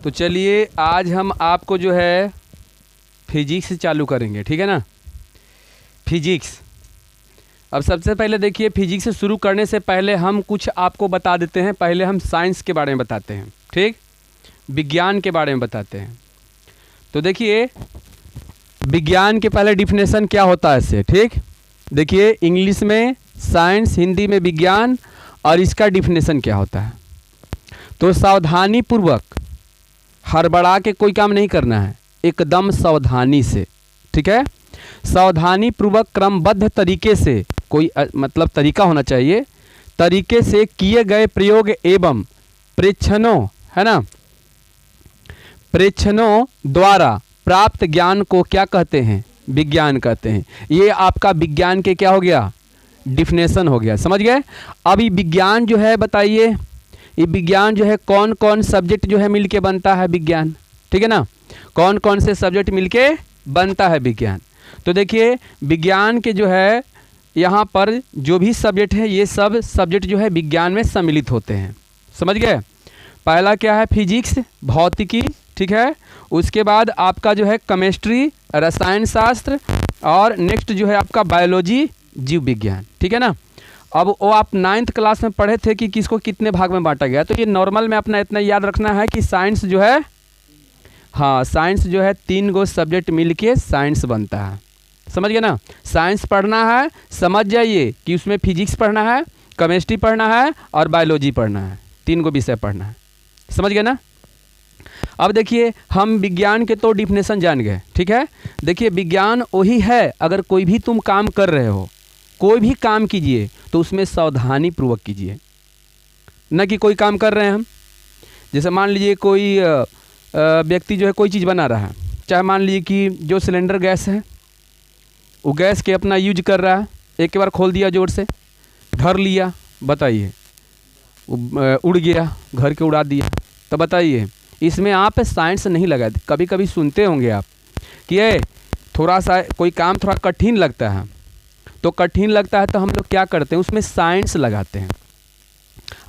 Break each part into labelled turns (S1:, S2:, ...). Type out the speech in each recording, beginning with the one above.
S1: तो चलिए आज हम आपको जो है फिजिक्स चालू करेंगे, ठीक है ना। फिजिक्स। अब सबसे पहले देखिए, फिजिक्स से शुरू करने से पहले हम कुछ आपको बता देते हैं। पहले हम साइंस के बारे में बताते हैं, ठीक, विज्ञान के बारे में बताते हैं। तो देखिए विज्ञान के पहले डिफिनेशन क्या होता है इससे, ठीक। देखिए इंग्लिश में साइंस, हिंदी में विज्ञान, और इसका डिफिनेशन क्या होता है। तो सावधानी पूर्वक, हड़बड़ा के कोई काम नहीं करना है, एकदम सावधानी से, ठीक है। सावधानी पूर्वक क्रमबद्ध तरीके से, कोई मतलब तरीका होना चाहिए, तरीके से किए गए प्रयोग एवं प्रेक्षणों, है ना, प्रेक्षणों द्वारा प्राप्त ज्ञान को क्या कहते हैं, विज्ञान कहते हैं। ये आपका विज्ञान के क्या हो गया, डिफिनेशन हो गया, समझ गए। अब ये विज्ञान जो है, बताइए ये विज्ञान जो है कौन कौन सब्जेक्ट जो है मिलके बनता है विज्ञान, ठीक है ना। कौन कौन से सब्जेक्ट मिलके बनता है विज्ञान। तो देखिए विज्ञान के जो है यहाँ पर जो भी सब्जेक्ट है, ये सब सब्जेक्ट जो है विज्ञान में सम्मिलित होते हैं, समझ गए। पहला क्या है, फिजिक्स, भौतिकी, ठीक है। उसके बाद आपका जो है केमिस्ट्री, रसायन शास्त्र, और नेक्स्ट जो है आपका बायोलॉजी, जीव विज्ञान, ठीक है ना। अब वो आप 9th क्लास में पढ़े थे कि किसको कितने भाग में बांटा गया। तो ये नॉर्मल में अपना इतना याद रखना है कि साइंस जो है, हाँ साइंस जो है 3 गो सब्जेक्ट मिलके साइंस बनता है, समझ गए ना। साइंस पढ़ना है, समझ जाइए कि उसमें फिजिक्स पढ़ना है, केमिस्ट्री पढ़ना है और बायोलॉजी पढ़ना है, 3 गो विषय पढ़ना है, समझ गए ना। अब देखिए हम विज्ञान के तो डिफिनेशन जान गए, ठीक है। देखिए विज्ञान वही है, अगर कोई भी तुम काम कर रहे हो, कोई भी काम कीजिए तो उसमें सावधानी पूर्वक कीजिए। न कि कोई काम कर रहे हैं हम, जैसे मान लीजिए कोई व्यक्ति जो है कोई चीज़ बना रहा है, चाहे मान लीजिए कि जो सिलेंडर गैस है, वो गैस के अपना यूज कर रहा है, एक बार खोल दिया जोर से, धर लिया, बताइए उड़ गया, घर के उड़ा दिया। तो बताइए इसमें आप साइंस नहीं लगा। कभी कभी सुनते होंगे आप कि ये थोड़ा सा कोई काम थोड़ा कठिन लगता है, तो कठिन लगता है तो हम लोग क्या करते हैं, उसमें साइंस लगाते हैं।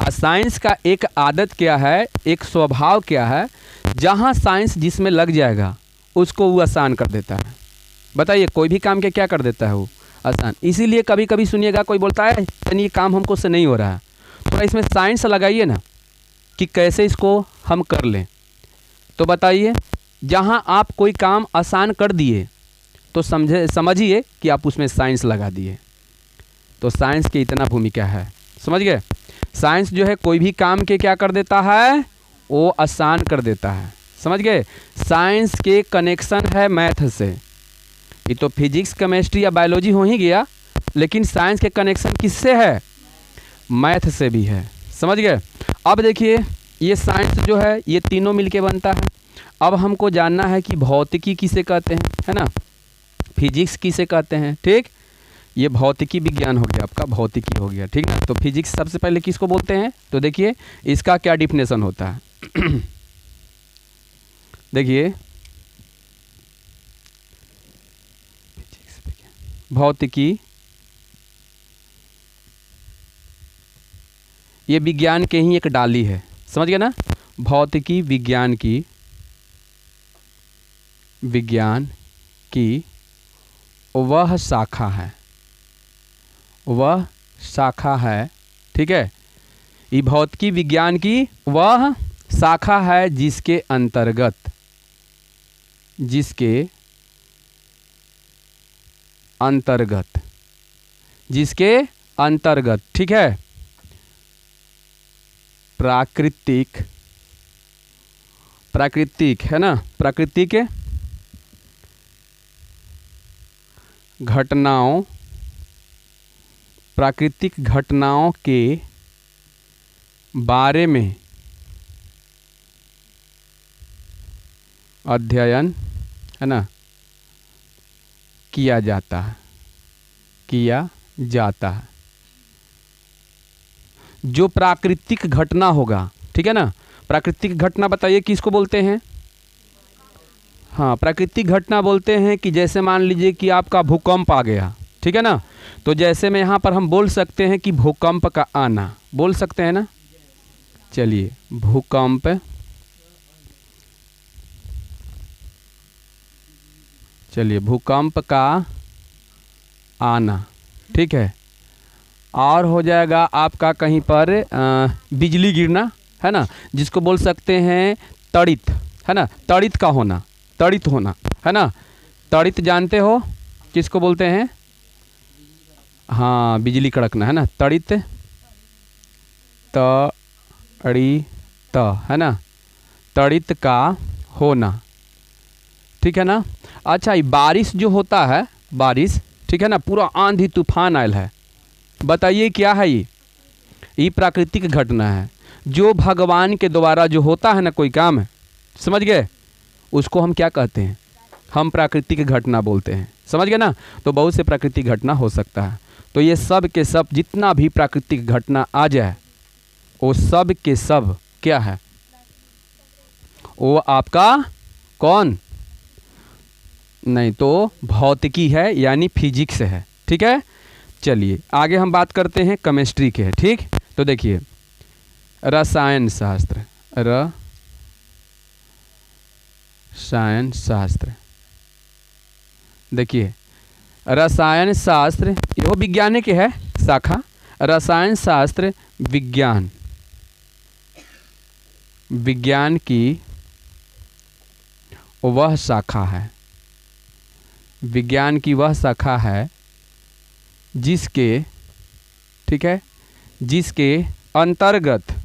S1: और साइंस का एक आदत क्या है, एक स्वभाव क्या है, जहाँ साइंस जिसमें लग जाएगा उसको वो आसान कर देता है। बताइए कोई भी काम के क्या कर देता है, वो आसान। इसीलिए कभी कभी सुनिएगा कोई बोलता है यानी ये काम हमको से नहीं हो रहा है, थोड़ा इसमें साइंस लगाइए ना कि कैसे इसको हम कर लें। तो बताइए जहाँ आप कोई काम आसान कर दिए तो समझिए कि आप उसमें साइंस लगा दिए। तो साइंस की इतना भूमिका है, समझ गए। साइंस जो है कोई भी काम के क्या कर देता है, वो आसान कर देता है, समझ गए। साइंस के कनेक्शन है मैथ से। ये तो फिजिक्स, केमिस्ट्री या बायोलॉजी हो ही गया, लेकिन साइंस के कनेक्शन किससे है, मैथ से भी है, समझ गए। अब देखिए ये साइंस जो है ये तीनों मिलके बनता है। अब हमको जानना है कि भौतिकी किसे कहते हैं, है ना, फिजिक्स किसे कहते हैं, ठीक। ये भौतिकी विज्ञान हो गया, आपका भौतिकी हो गया, ठीक ना। तो फिजिक्स सबसे पहले किसको बोलते हैं, तो देखिए इसका क्या डिफिनेशन होता है। देखिए भौतिकी ये विज्ञान के ही एक डाली है, समझ गए ना। भौतिकी विज्ञान की वह शाखा है, वह शाखा है, ठीक है। ये भौतिकी विज्ञान की वह शाखा है जिसके अंतर्गत, ठीक है, प्राकृतिक है ना, प्राकृतिक घटनाओं के बारे में अध्ययन, है ना, किया जाता है। जो प्राकृतिक घटना होगा, ठीक है ना। प्राकृतिक घटना बताइए किसको बोलते हैं, हाँ प्राकृतिक घटना बोलते हैं कि जैसे मान लीजिए कि आपका भूकंप आ गया, ठीक है ना। तो जैसे में यहाँ पर हम बोल सकते हैं कि भूकंप का आना, बोल सकते हैं ना। चलिए भूकंप चलिए भूकंप का आना, ठीक है। और हो जाएगा आपका कहीं पर बिजली गिरना, है ना, जिसको बोल सकते हैं तड़ित, है ना, तड़ित का होना, तड़ित होना, है ना। तड़ित जानते हो किसको बोलते हैं? हाँ, बिजली कड़कना, है ना, तड़ित, तड़ित, है ना, तड़ित का होना, ठीक है ना। अच्छा, ये बारिश जो होता है, बारिश, ठीक है ना, पूरा आंधी तूफान आयल है, बताइए क्या है ये प्राकृतिक घटना है जो भगवान के द्वारा जो होता है ना कोई काम, समझ गए, उसको हम क्या कहते हैं? हम प्राकृतिक घटना बोलते हैं, समझ गए ना। तो बहुत से प्राकृतिक घटना हो सकता है। तो ये सब के सब जितना भी प्राकृतिक घटना आ जाए वो सब के सब क्या है? वो आपका कौन? नहीं तो भौतिकी है, यानी फिजिक्स है, ठीक है। चलिए आगे हम बात करते हैं केमिस्ट्री के, ठीक। तो देखिए रसायन शास्त्र, रसायन शास्त्र, देखिए रसायन शास्त्र यह विज्ञान के है शाखा। रसायन शास्त्र विज्ञान, विज्ञान की वह शाखा है, विज्ञान की वह शाखा है जिसके, ठीक है, जिसके अंतर्गत,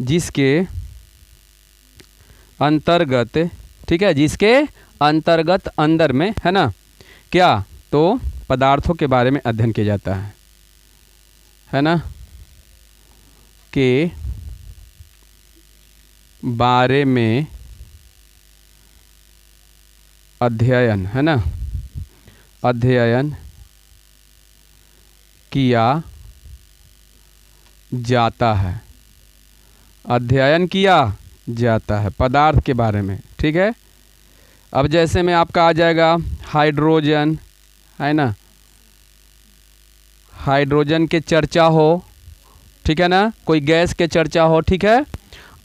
S1: जिसके अंतर्गत, ठीक है, जिसके अंतर्गत अंदर में, है ना, क्या, तो पदार्थों के बारे में अध्ययन किया जाता है ना, के बारे में अध्ययन, है ना, अध्ययन किया जाता है, अध्ययन किया जाता है पदार्थ के बारे में, ठीक है। अब जैसे में आपका आ जाएगा हाइड्रोजन, है ना, हाइड्रोजन के चर्चा हो, ठीक है ना, कोई गैस के चर्चा हो, ठीक है।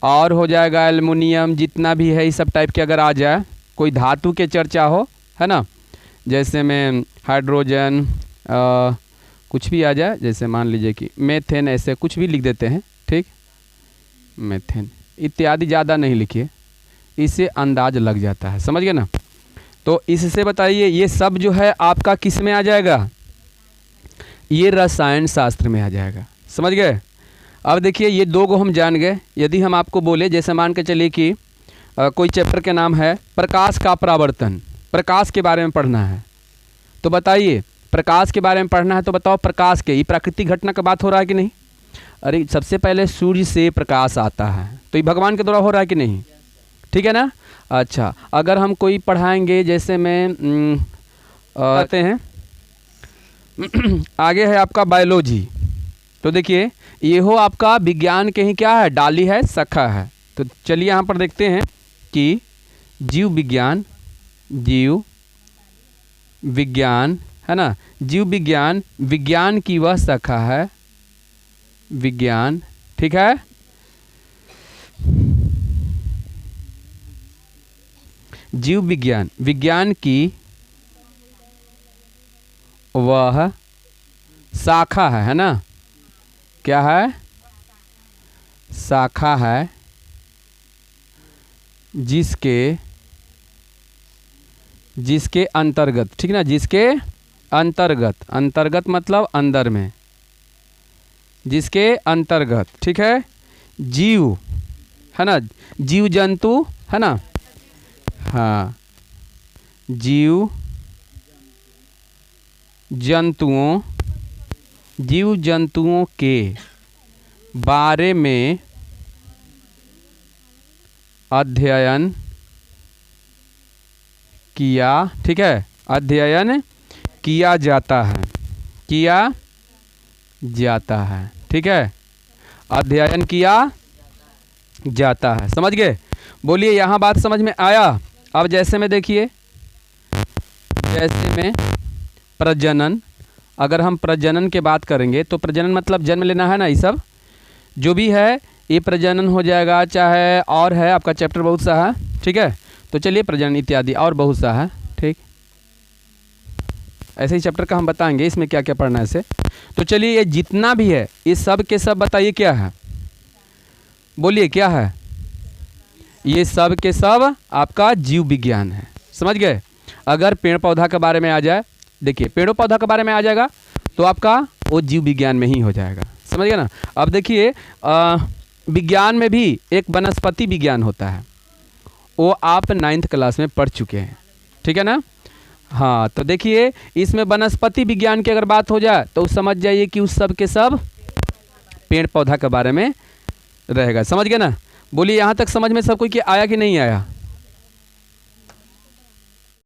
S1: और हो जाएगा एल्युमिनियम, जितना भी है इस सब टाइप के अगर आ जाए, कोई धातु के चर्चा हो, है ना, जैसे में हाइड्रोजन, कुछ भी आ जाए, जैसे मान लीजिए कि मेथेन, ऐसे कुछ भी लिख देते हैं, ठीक, मेथेन इत्यादि, ज़्यादा नहीं लिखिए, इससे अंदाज लग जाता है, समझ गए ना। तो इससे बताइए ये सब जो है आपका किस में आ जाएगा? ये रसायन शास्त्र में आ जाएगा, समझ गए। अब देखिए ये दो को हम जान गए। यदि हम आपको बोले, जैसे मान के चलिए कि कोई चैप्टर के नाम है प्रकाश का परावर्तन, प्रकाश के बारे में पढ़ना है, तो बताइए प्रकाश के बारे में पढ़ना है, तो बताओ प्रकाश के, ये प्राकृतिक घटना का बात हो रहा है कि नहीं? अरे सबसे पहले सूर्य से प्रकाश आता है, तो ये भगवान के द्वारा हो रहा है कि नहीं? ठीक है ना। अच्छा, अगर हम कोई पढ़ाएंगे, जैसे में आते हैं आगे है आपका बायोलॉजी, तो देखिए ये हो आपका विज्ञान के ही क्या है, डाली है, शाखा है। तो चलिए यहाँ पर देखते हैं कि जीव विज्ञान, जीव विज्ञान, है ना, जीव विज्ञान, विज्ञान की वह शाखा है, विज्ञान, ठीक है। जीव विज्ञान, विज्ञान की वह शाखा है ना, क्या है, शाखा है, जिसके अंतर्गत, ठीक ना, जिसके अंतर्गत, अंतर्गत मतलब अंदर में, जिसके अंतर्गत, ठीक है, जीव, है ना, जीव जंतु, है ना, हाँ, जीव जंतुओं, जीव जंतुओं के बारे में अध्ययन किया, ठीक है, अध्ययन किया जाता है, किया जाता है, ठीक है, अध्ययन किया जाता है, समझ गए। बोलिए यहाँ बात समझ में आया। अब जैसे में देखिए, जैसे में प्रजनन, अगर हम प्रजनन के बात करेंगे तो प्रजनन मतलब जन्म लेना है ना, ये सब जो भी है ये प्रजनन हो जाएगा, चाहे और है आपका चैप्टर बहुत सा है, ठीक है। तो चलिए प्रजनन इत्यादि और बहुत सा है, ठीक। ऐसे ही चैप्टर का हम बताएंगे इसमें क्या क्या पढ़ना है इसे। तो चलिए ये जितना भी है ये सब के सब बताइए क्या है, बोलिए क्या है। ये सब के सब आपका जीव विज्ञान है, समझ गए। अगर पेड़ पौधा के बारे में आ जाए, देखिए पेड़ों पौधा के बारे में आ जाएगा तो आपका वो जीव विज्ञान में ही हो जाएगा, समझ गए ना। अब देखिए विज्ञान में भी एक वनस्पति विज्ञान होता है, वो आप 9th क्लास में पढ़ चुके हैं, ठीक है ना। हाँ तो देखिए इसमें वनस्पति विज्ञान की अगर बात हो जाए तो समझ जाइए कि उस सब के सब पेड़ पौधा के बारे में रहेगा, समझ गए ना। बोलिए यहाँ तक समझ में सब कोई कि आया कि नहीं आया।